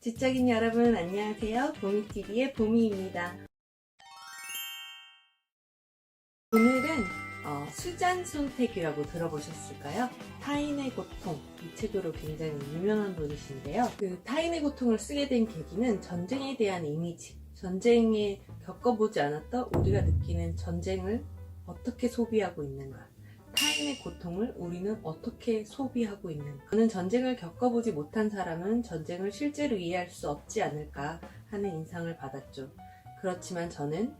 지적인 여러분 안녕하세요. 보미TV의 보미입니다. 오늘은 수잔 손택이라고 들어보셨을까요? 타인의 고통, 이 책으로 굉장히 유명한 분이신데요. 그 타인의 고통을 쓰게 된 계기는 전쟁에 대한 이미지, 전쟁에 겪어보지 않았던 우리가 느끼는 전쟁을 어떻게 소비하고 있는가, 타인의 고통을 우리는 어떻게 소비하고 있는가. 저는 전쟁을 겪어보지 못한 사람은 전쟁을 실제로 이해할 수 없지 않을까 하는 인상을 받았죠. 그렇지만 저는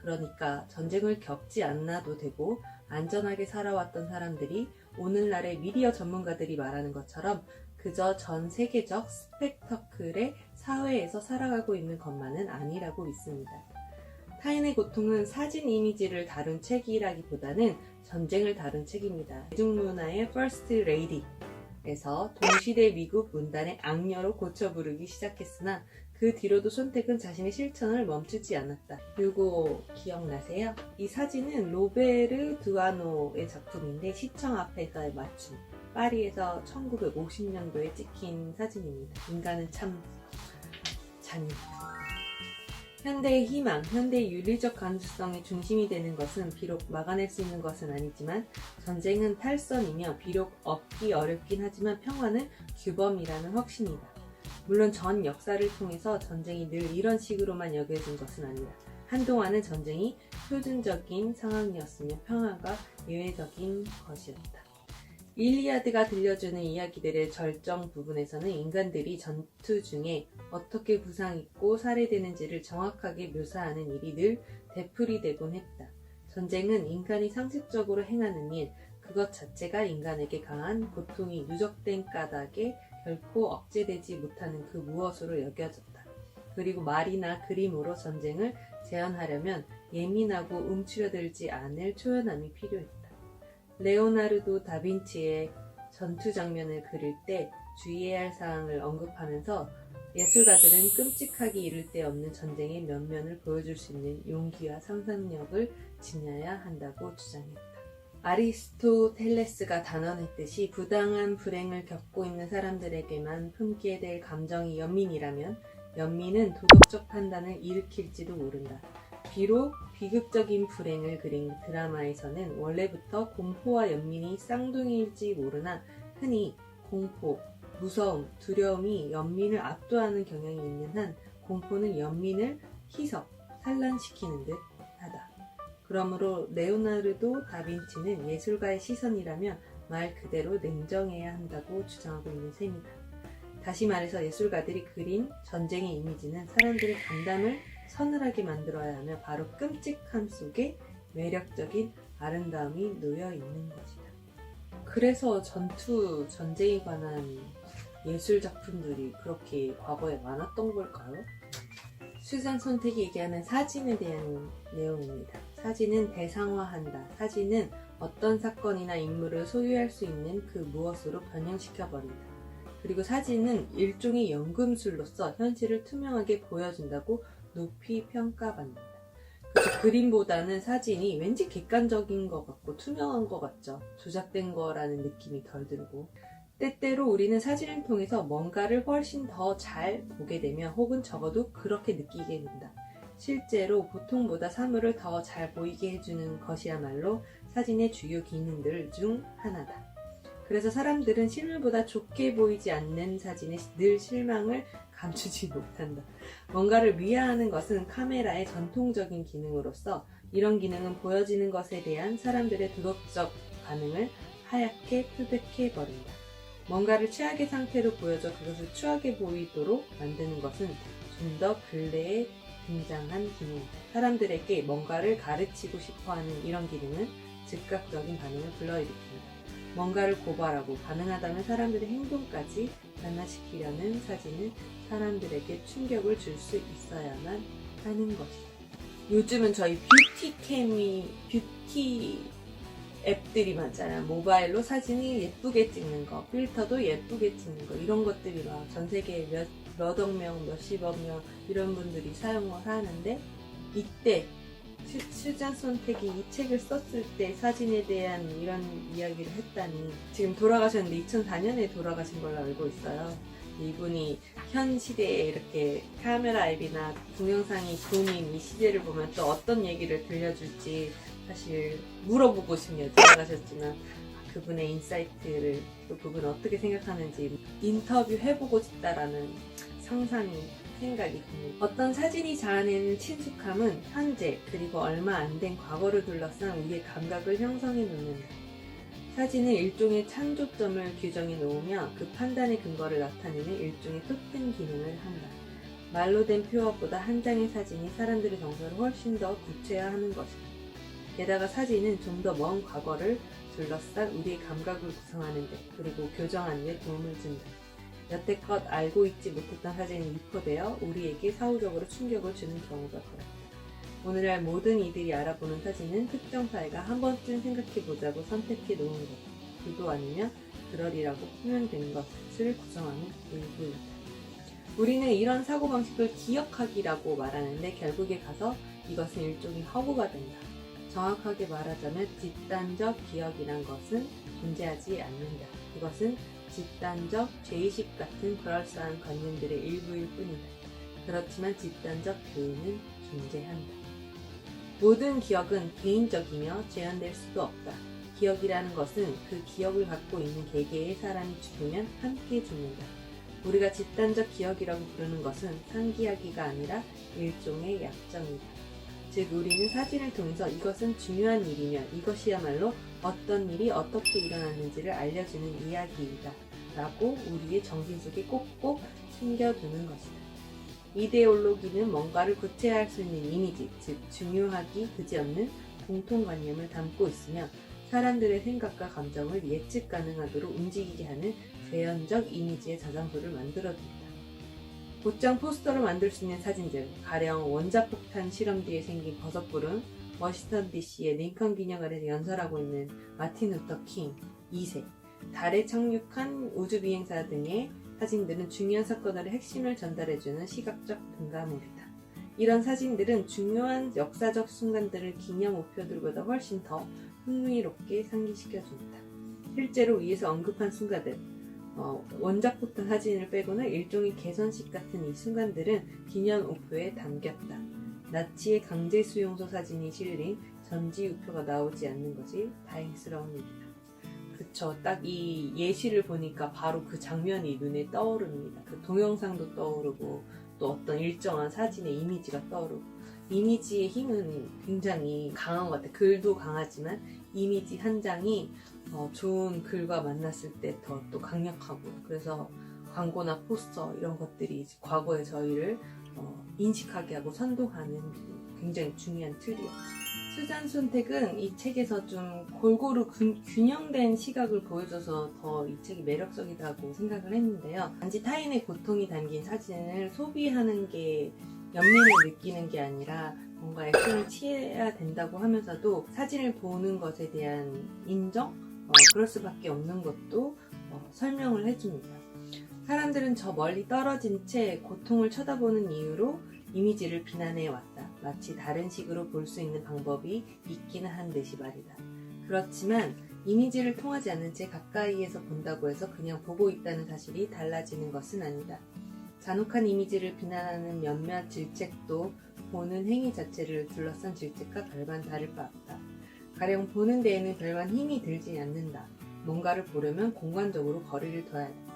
그러니까 전쟁을 겪지 않아도 되고 안전하게 살아왔던 사람들이 오늘날의 미디어 전문가들이 말하는 것처럼 그저 전 세계적 스펙터클의 사회에서 살아가고 있는 것만은 아니라고 믿습니다. 타인의 고통은 사진 이미지를 다룬 책이라기보다는 전쟁을 다룬 책입니다. 대중문화의 First Lady에서 동시대 미국 문단의 악녀로 고쳐 부르기 시작했으나 그 뒤로도 손택은 자신의 실천을 멈추지 않았다. 이거 기억나세요? 이 사진은 로베르 드와노의 작품인데 시청 앞에서의 맞춤. 파리에서 1950년도에 찍힌 사진입니다. 인간은 참 잔인하다. 현대의 희망, 현대의 윤리적 가능성의 중심이 되는 것은 비록 막아낼 수 있는 것은 아니지만 전쟁은 탈선이며 비록 얻기 어렵긴 하지만 평화는 규범이라는 확신이다. 물론 전 역사를 통해서 전쟁이 늘 이런 식으로만 여겨진 것은 아니다. 한동안은 전쟁이 표준적인 상황이었으며 평화가 예외적인 것이었다. 일리아드가 들려주는 이야기들의 절정 부분에서는 인간들이 전투 중에 어떻게 부상입고 살해되는지를 정확하게 묘사하는 일이 늘 되풀이되곤 했다. 전쟁은 인간이 상식적으로 행하는 일, 그것 자체가 인간에게 강한 고통이 누적된 까닭에 결코 억제되지 못하는 그 무엇으로 여겨졌다. 그리고 말이나 그림으로 전쟁을 재현하려면 예민하고 움츠려들지 않을 초연함이 필요했다. 레오나르도 다빈치의 전투 장면을 그릴 때 주의해야 할 사항을 언급하면서 예술가들은 끔찍하기 이를 데 없는 전쟁의 면면을 보여줄 수 있는 용기와 상상력을 지녀야 한다고 주장했다. 아리스토텔레스가 단언했듯이 부당한 불행을 겪고 있는 사람들에게만 품게 될 감정이 연민이라면 연민은 도덕적 판단을 일으킬지도 모른다. 비록 비극적인 불행을 그린 드라마에서는 원래부터 공포와 연민이 쌍둥이일지 모르나 흔히 공포, 무서움, 두려움이 연민을 압도하는 경향이 있는 한 공포는 연민을 희석, 산란시키는 듯 하다. 그러므로 레오나르도 다빈치는 예술가의 시선이라면 말 그대로 냉정해야 한다고 주장하고 있는 셈이다. 다시 말해서 예술가들이 그린 전쟁의 이미지는 사람들의 감담을 서늘하게 만들어야 하며 바로 끔찍함 속에 매력적인 아름다움이 놓여 있는 것이다. 그래서 전쟁에 관한 예술 작품들이 그렇게 과거에 많았던 걸까요? 수잔 손택이 얘기하는 사진에 대한 내용입니다. 사진은 대상화한다. 사진은 어떤 사건이나 인물을 소유할 수 있는 그 무엇으로 변형시켜버린다. 그리고 사진은 일종의 연금술로서 현실을 투명하게 보여준다고 높이 평가받는다. 그래서 그림보다는 사진이 왠지 객관적인 것 같고 투명한 것 같죠. 조작된 거라는 느낌이 덜 들고 때때로 우리는 사진을 통해서 뭔가를 훨씬 더 잘 보게 되며 혹은 적어도 그렇게 느끼게 된다. 실제로 보통보다 사물을 더 잘 보이게 해주는 것이야말로 사진의 주요 기능들 중 하나다. 그래서 사람들은 실물보다 좋게 보이지 않는 사진에 늘 실망을 감추지 못한다. 뭔가를 미화하는 것은 카메라의 전통적인 기능으로서 이런 기능은 보여지는 것에 대한 사람들의 도덕적 반응을 하얗게 표백해버린다. 뭔가를 최악의 상태로 보여줘 그것을 추하게 보이도록 만드는 것은 좀 더 근래에 등장한 기능이다. 사람들에게 뭔가를 가르치고 싶어하는 이런 기능은 즉각적인 반응을 불러일으킨다. 뭔가를 고발하고 가능하다면 사람들의 행동까지 변화시키려는 사진은 사람들에게 충격을 줄 수 있어야만 하는 것이다. 요즘은 저희 뷰티 앱들이 많잖아요. 모바일로 사진이 예쁘게 찍는 거, 필터도 예쁘게 찍는 거, 이런 것들이 막 전 세계에 몇억 명, 몇십억 명 이런 분들이 사용을 하는데 이때 수잔 손택이 이 책을 썼을 때 사진에 대한 이런 이야기를 했다니 지금 돌아가셨는데 2004년에 돌아가신 걸로 알고 있어요. 이분이 현 시대에 이렇게 카메라 앱이나 동영상이 보는 이 시대를 보면 또 어떤 얘기를 들려줄지 사실 물어보고 싶네요. 돌아가셨지만 그분의 인사이트를 또 그분 어떻게 생각하는지 인터뷰 해보고 싶다라는 상상이 생각이 듭니다. 어떤 사진이 자아내는 친숙함은 현재 그리고 얼마 안 된 과거를 둘러싼 우리의 감각을 형성해 놓는다. 사진은 일종의 참조점을 규정해 놓으며 그 판단의 근거를 나타내는 일종의 토템 기능을 한다. 말로 된 표현보다 한 장의 사진이 사람들의 정서를 훨씬 더 구체화하는 것이다. 게다가 사진은 좀 더 먼 과거를 둘러싼 우리의 감각을 구성하는 데 그리고 교정하는 데 도움을 준다. 여태껏 알고 있지 못했던 사진이 유포되어 우리에게 사후적으로 충격을 주는 경우가 그렇다. 오늘날 모든 이들이 알아보는 사진은 특정 사회가 한 번쯤 생각해보자고 선택해 놓은 것, 그도 아니면 그러리라고 표현된 것을 구성하는 일부이다. 우리는 이런 사고방식을 기억하기라고 말하는데 결국에 가서 이것은 일종의 허구가 된다. 정확하게 말하자면 집단적 기억이란 것은 존재하지 않는다. 이것은 집단적 죄의식 같은 그럴싸한 관념들의 일부일 뿐이다. 그렇지만 집단적 교훈은 존재한다. 모든 기억은 개인적이며 재현될 수도 없다. 기억이라는 것은 그 기억을 갖고 있는 개개의 사람이 죽으면 함께 죽는다. 우리가 집단적 기억이라고 부르는 것은 상기하기가 아니라 일종의 약정이다. 즉 우리는 사진을 통해서 이것은 중요한 일이며 이것이야말로 어떤 일이 어떻게 일어났는지를 알려주는 이야기이다 라고 우리의 정신 속에 꼭꼭 숨겨두는 것이다. 이데올로기는 뭔가를 구체화할 수 있는 이미지, 즉 중요하기 그지없는 공통관념을 담고 있으며 사람들의 생각과 감정을 예측 가능하도록 움직이게 하는 재현적 이미지의 자장소를 만들어둔다. 곧장 포스터로 만들 수 있는 사진들, 가령 원자폭탄 실험 뒤에 생긴 버섯불은, 워싱턴 DC의 링컨 기념관에서 연설하고 있는 마틴 루터 킹 2세, 달에 착륙한 우주비행사 등의 사진들은 중요한 사건의 핵심을 전달해주는 시각적 등가물이다. 이런 사진들은 중요한 역사적 순간들을 기념 우표들보다 훨씬 더 흥미롭게 상기시켜준다. 실제로 위에서 언급한 순간들, 원자폭탄 사진을 빼고는 일종의 개선식 같은 이 순간들은 기념 우표에 담겼다. 나치의 강제 수용소 사진이 실린 전지 우표가 나오지 않는 것이 다행스러운 일이다. 그쵸. 딱 이 예시를 보니까 바로 그 장면이 눈에 떠오릅니다. 그 동영상도 떠오르고 또 어떤 일정한 사진의 이미지가 떠오르고 이미지의 힘은 굉장히 강한 것 같아요. 글도 강하지만 이미지 한 장이 좋은 글과 만났을 때 더 또 강력하고 그래서 광고나 포스터 이런 것들이 과거의 저희를 인식하게 하고 선동하는 굉장히 중요한 틀이었죠. 수잔 손택은 이 책에서 좀 골고루 균형된 시각을 보여줘서 더 이 책이 매력적이라고 생각을 했는데요. 단지 타인의 고통이 담긴 사진을 소비하는 게 연민을 느끼는 게 아니라 뭔가 액션을 취해야 된다고 하면서도 사진을 보는 것에 대한 인정? 그럴 수밖에 없는 것도 설명을 해줍니다. 사람들은 저 멀리 떨어진 채 고통을 쳐다보는 이유로 이미지를 비난해 왔다. 마치 다른 식으로 볼 수 있는 방법이 있기는 한 듯이 말이다. 그렇지만 이미지를 통하지 않는 채 가까이에서 본다고 해서 그냥 보고 있다는 사실이 달라지는 것은 아니다. 잔혹한 이미지를 비난하는 몇몇 질책도 보는 행위 자체를 둘러싼 질책과 별반 다를 바 없다. 가령 보는 데에는 별반 힘이 들지 않는다. 뭔가를 보려면 공간적으로 거리를 둬야 한다.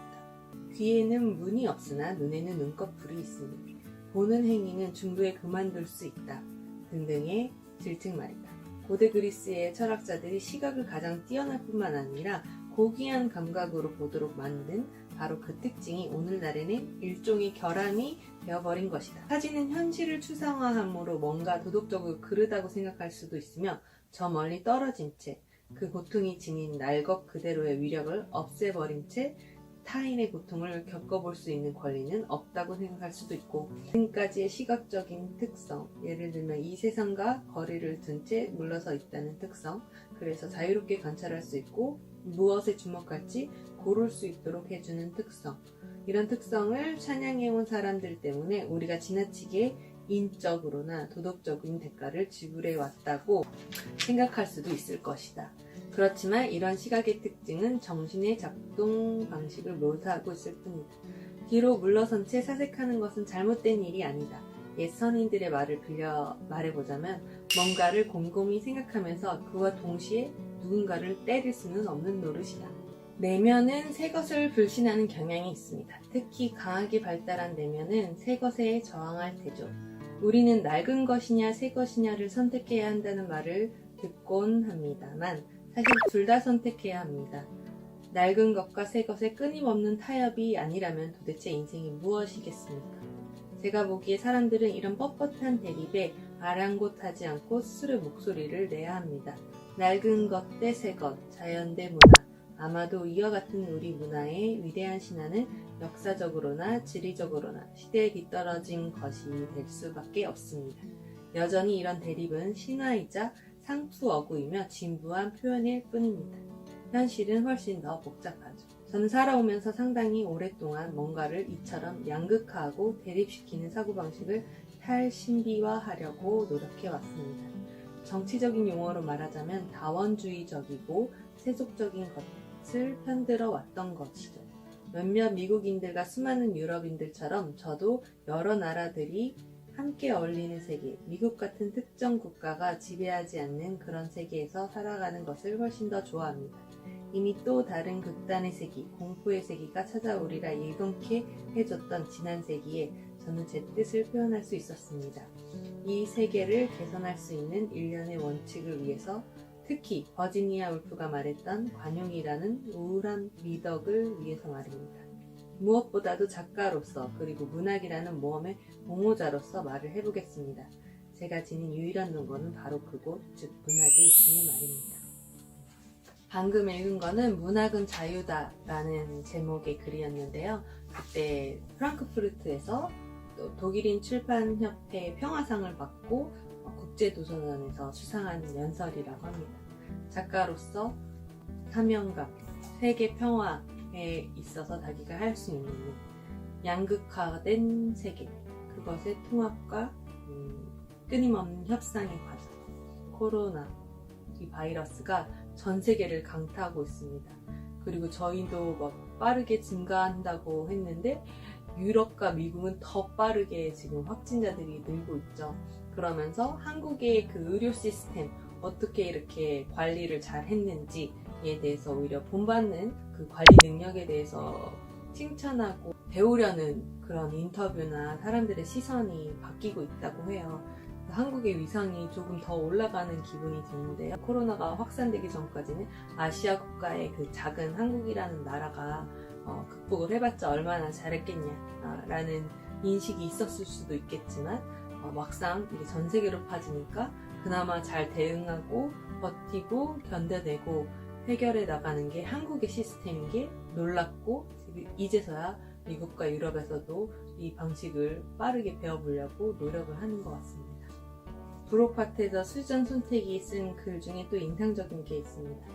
귀에는 문이 없으나 눈에는 눈꺼풀이 있으니 보는 행위는 중도에 그만둘 수 있다. 등등의 질책 말이다. 고대 그리스의 철학자들이 시각을 가장 뛰어날 뿐만 아니라 고귀한 감각으로 보도록 만든 바로 그 특징이 오늘날에는 일종의 결함이 되어버린 것이다. 사진은 현실을 추상화함으로 뭔가 도덕적으로 그르다고 생각할 수도 있으며 저 멀리 떨어진 채 그 고통이 지닌 날 것 그대로의 위력을 없애버린 채 타인의 고통을 겪어볼 수 있는 권리는 없다고 생각할 수도 있고 지금까지의 시각적인 특성, 예를 들면 이 세상과 거리를 둔 채 물러서 있다는 특성, 그래서 자유롭게 관찰할 수 있고 무엇에 주목할지 고를 수 있도록 해주는 특성, 이런 특성을 찬양해온 사람들 때문에 우리가 지나치게 인적으로나 도덕적인 대가를 지불해왔다고 생각할 수도 있을 것이다. 그렇지만 이런 시각의 특징은 정신의 작동 방식을 묘사하고 있을 뿐이다. 뒤로 물러선 채 사색하는 것은 잘못된 일이 아니다. 옛 선인들의 말을 빌려 말해보자면 뭔가를 곰곰이 생각하면서 그와 동시에 누군가를 때릴 수는 없는 노릇이다. 내면은 새 것을 불신하는 경향이 있습니다. 특히 강하게 발달한 내면은 새 것에 저항할 테죠. 우리는 낡은 것이냐 새 것이냐를 선택해야 한다는 말을 듣곤 합니다만 사실 둘 다 선택해야 합니다. 낡은 것과 새 것의 끊임없는 타협이 아니라면 도대체 인생이 무엇이겠습니까? 제가 보기에 사람들은 이런 뻣뻣한 대립에 아랑곳하지 않고 스스로 목소리를 내야 합니다. 낡은 것 대 새 것, 자연 대 문화. 아마도 이와 같은 우리 문화의 위대한 신화는 역사적으로나 지리적으로나 시대에 뒤떨어진 것이 될 수밖에 없습니다. 여전히 이런 대립은 신화이자 상투어구이며 진부한 표현일 뿐입니다. 현실은 훨씬 더 복잡하죠. 저는 살아오면서 상당히 오랫동안 뭔가를 이처럼 양극화하고 대립시키는 사고방식을 탈신비화하려고 노력해왔습니다. 정치적인 용어로 말하자면 다원주의적이고 세속적인 것을 편들어 왔던 것이죠. 몇몇 미국인들과 수많은 유럽인들처럼 저도 여러 나라들이 함께 어울리는 세계, 미국 같은 특정 국가가 지배하지 않는 그런 세계에서 살아가는 것을 훨씬 더 좋아합니다. 이미 또 다른 극단의 세기, 공포의 세기가 찾아오리라 예견케 해줬던 지난 세기에 저는 제 뜻을 표현할 수 있었습니다. 이 세계를 개선할 수 있는 일련의 원칙을 위해서 특히 버지니아 울프가 말했던 관용이라는 우울한 미덕을 위해서 말입니다. 무엇보다도 작가로서 그리고 문학이라는 모험의 옹호자로서 말을 해보겠습니다. 제가 지닌 유일한 논거는 바로 그곳, 즉 문학에 있으니 말입니다. 방금 읽은 거는 문학은 자유다라는 제목의 글이었는데요. 그때 프랑크푸르트에서 독일인 출판협회 평화상을 받고 국제도서관에서 수상한 연설이라고 합니다. 작가로서 사명감, 세계 평화에 있어서 자기가 할 수 있는 양극화된 세계, 그것의 통합과 끊임없는 협상의 과정. 코로나, 이 바이러스가 전 세계를 강타하고 있습니다. 그리고 저희도 빠르게 증가한다고 했는데 유럽과 미국은 더 빠르게 지금 확진자들이 늘고 있죠. 그러면서 한국의 그 의료 시스템 어떻게 이렇게 관리를 잘 했는지에 대해서 오히려 본받는 그 관리 능력에 대해서 칭찬하고 배우려는 그런 인터뷰나 사람들의 시선이 바뀌고 있다고 해요. 한국의 위상이 조금 더 올라가는 기분이 드는데요. 코로나가 확산되기 전까지는 아시아 국가의 그 작은 한국이라는 나라가 극복을 해봤자 얼마나 잘했겠냐라는 인식이 있었을 수도 있겠지만 막상 이게 전 세계로 퍼지니까 그나마 잘 대응하고 버티고 견뎌내고 해결해 나가는 게 한국의 시스템인 게 놀랍고 이제서야 미국과 유럽에서도 이 방식을 빠르게 배워보려고 노력을 하는 것 같습니다. 브로파트에서 수전 손택이 쓴 글 중에 또 인상적인 게 있습니다.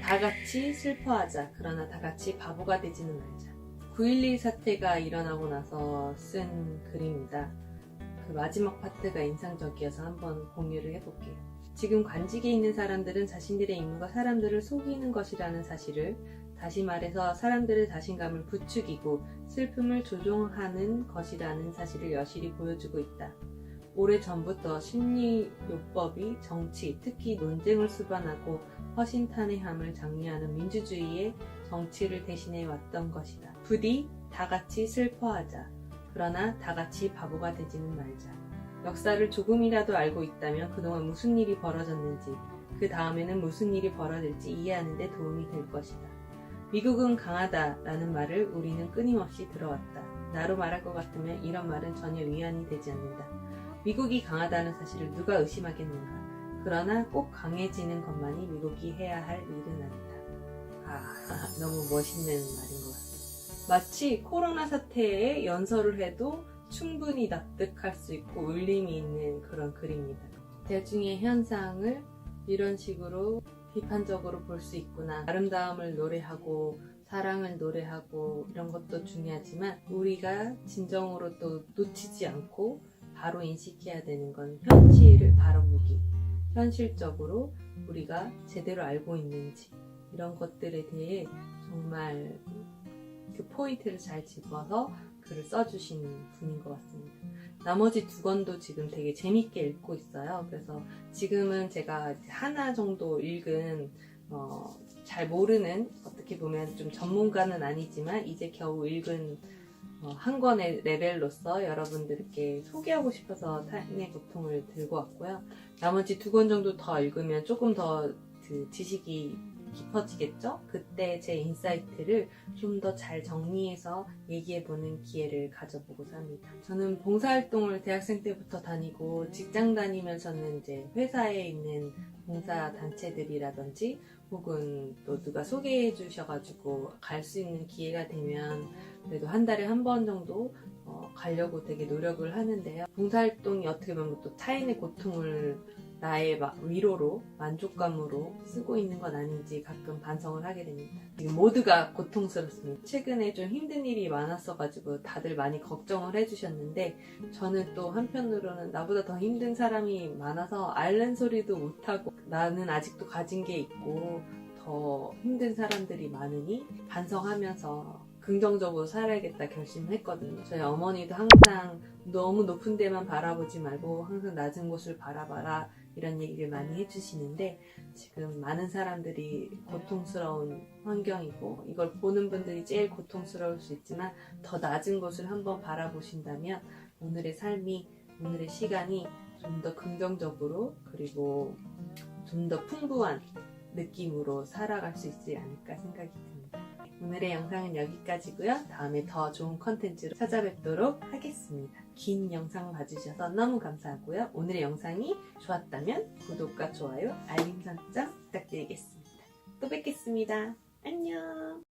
다 같이 슬퍼하자. 그러나 다 같이 바보가 되지는 말자. 9.11 사태가 일어나고 나서 쓴 글입니다. 그 마지막 파트가 인상적이어서 한번 공유를 해볼게요. 지금 관직에 있는 사람들은 자신들의 임무가 사람들을 속이는 것이라는 사실을, 다시 말해서 사람들의 자신감을 부추기고 슬픔을 조종하는 것이라는 사실을 여실히 보여주고 있다. 오래전부터 심리요법이 정치, 특히 논쟁을 수반하고 허심탄회함을 장려하는 민주주의의 정치를 대신해 왔던 것이다. 부디 다 같이 슬퍼하자. 그러나 다 같이 바보가 되지는 말자. 역사를 조금이라도 알고 있다면 그동안 무슨 일이 벌어졌는지, 그 다음에는 무슨 일이 벌어질지 이해하는 데 도움이 될 것이다. 미국은 강하다라는 말을 우리는 끊임없이 들어왔다. 나로 말할 것 같으면 이런 말은 전혀 위안이 되지 않는다. 미국이 강하다는 사실을 누가 의심하겠는가. 그러나 꼭 강해지는 것만이 미국이 해야 할 일은 아니다. 너무 멋있는 말인 것 같습니다. 마치 코로나 사태에 연설을 해도 충분히 납득할 수 있고 울림이 있는 그런 글입니다. 대중의 현상을 이런 식으로 비판적으로 볼 수 있구나. 아름다움을 노래하고 사랑을 노래하고 이런 것도 중요하지만 우리가 진정으로 또 놓치지 않고 바로 인식해야 되는 건 현실을 바라보기. 현실적으로 우리가 제대로 알고 있는지 이런 것들에 대해 정말 그 포인트를 잘 집어서 글을 써주신 분인 것 같습니다. 나머지 두 권도 지금 되게 재밌게 읽고 있어요. 그래서 지금은 제가 하나 정도 읽은 잘 모르는, 어떻게 보면 좀 전문가는 아니지만 이제 겨우 읽은 한 권의 레벨로서 여러분들께 소개하고 싶어서 타인의 고통을 들고 왔고요. 나머지 두 권 정도 더 읽으면 조금 더 그 지식이 깊어지겠죠? 그때 제 인사이트를 좀 더 잘 정리해서 얘기해보는 기회를 가져보고자 합니다. 저는 봉사활동을 대학생 때부터 다니고 직장 다니면서는 이제 회사에 있는 봉사단체들이라든지 혹은 또 누가 소개해 주셔가지고 갈 수 있는 기회가 되면 그래도 한 달에 한 번 정도 가려고 되게 노력을 하는데요. 봉사활동이 어떻게 보면 또 타인의 고통을 나의 위로로, 만족감으로 쓰고 있는 건 아닌지 가끔 반성을 하게 됩니다. 지금 모두가 고통스럽습니다. 최근에 좀 힘든 일이 많았어가지고 다들 많이 걱정을 해주셨는데 저는 또 한편으로는 나보다 더 힘든 사람이 많아서 앓는 소리도 못하고 나는 아직도 가진 게 있고 더 힘든 사람들이 많으니 반성하면서 긍정적으로 살아야겠다 결심했거든요. 저희 어머니도 항상 너무 높은 데만 바라보지 말고 항상 낮은 곳을 바라봐라 이런 얘기를 많이 해주시는데 지금 많은 사람들이 고통스러운 환경이고 이걸 보는 분들이 제일 고통스러울 수 있지만 더 낮은 곳을 한번 바라보신다면 오늘의 삶이, 오늘의 시간이 좀 더 긍정적으로 그리고 좀 더 풍부한 느낌으로 살아갈 수 있지 않을까 생각이 듭니다. 오늘의 영상은 여기까지고요. 다음에 더 좋은 컨텐츠로 찾아뵙도록 하겠습니다. 긴 영상 봐주셔서 너무 감사하고요. 오늘의 영상이 좋았다면 구독과 좋아요, 알림 설정 부탁드리겠습니다. 또 뵙겠습니다. 안녕.